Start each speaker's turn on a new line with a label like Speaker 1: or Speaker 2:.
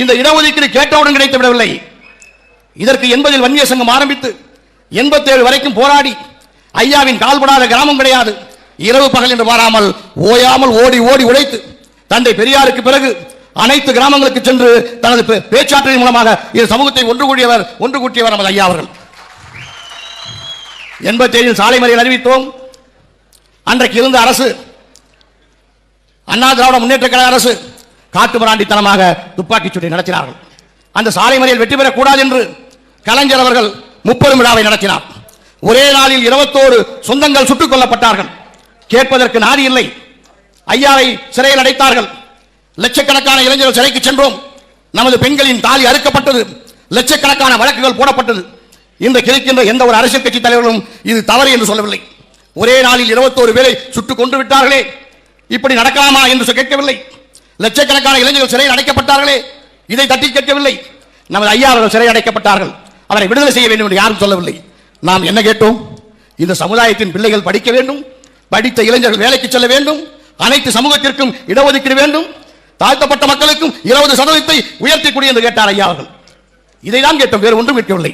Speaker 1: இந்த இடஒதுக்கீடு கேட்டவுடன் கிடைத்து விடவில்லை. இதற்கு 80 வன்னியர் சங்கம் ஆரம்பித்து 87 வரைக்கும் போராடி ஐயாவின் கால்படாத கிராமம் கிடையாது. இரவு பகல் என்று பாராமல் ஓயாமல் ஓடி ஓடி உழைத்து தந்தை பெரியாருக்கு பிறகு அனைத்து கிராமங்களுக்கு சென்று தனது பேச்சாற்றலின் மூலமாக இந்த சமூகத்தை ஒன்று கூட்டியவர் நமது ஐயா அவர்கள். 87 சாலை மறியல் அறிவித்தோம். அன்றைக்கு இருந்த அரசு அண்ணா திராவிட முன்னேற்ற கழக அரசு காட்டுமிராண்டித்தனமாக துப்பாக்கிச் சூட்டை நடத்தினார்கள். அந்த சாலை மறியல் வெற்றி பெறக்கூடாது என்று கலைஞர் அவர்கள் 30 விழாவை நடத்தினார். ஒரே நாளில் 21 சொந்தங்கள் சுட்டுக் கொல்லப்பட்டார்கள். கேட்பதற்கு நாதி இல்லை. ஐயாவை சிறையில் அடைத்தார்கள். லட்சக்கணக்கான இளைஞர்கள் சிறைக்கு சென்றோம். நமது பெண்களின் தாலி அறுக்கப்பட்டது. லட்சக்கணக்கான வழக்குகள் போடப்பட்டது. இன்றைக்கு இருக்கின்ற எந்த ஒரு அரசியல் கட்சி தலைவர்களும் இது தவறு என்று சொல்லவில்லை. ஒரே நாளில் 21 பேரை சுட்டுக் கொண்டு விட்டார்களே, இப்படி நடக்கலாமா என்று கேட்கவில்லை. லட்சக்கணக்கான இளைஞர்கள் சிறையில் அடைக்கப்பட்டார்களே, இதை தட்டி கேட்கவில்லை. நமது ஐயா அவர்கள் சிறை அடைக்கப்பட்டார்கள். அவரை விடுதலை செய்ய வேண்டும் என்று யாரும் சொல்லவில்லை. நாம் என்ன கேட்டோம்? இந்த சமுதாயத்தின் பிள்ளைகள் படிக்க வேண்டும், படித்த இளைஞர்கள் வேலைக்கு செல்ல வேண்டும், அனைத்து சமூகத்திற்கும் இடஒதுக்கீடு வேண்டும், தாழ்த்தப்பட்ட மக்களுக்கும் 20% உயர்த்தி கொடு என்று கேட்டார் ஐயா அவர்கள். இதை தான் கேட்டோம், வேறு ஒன்றும் கேட்கவில்லை.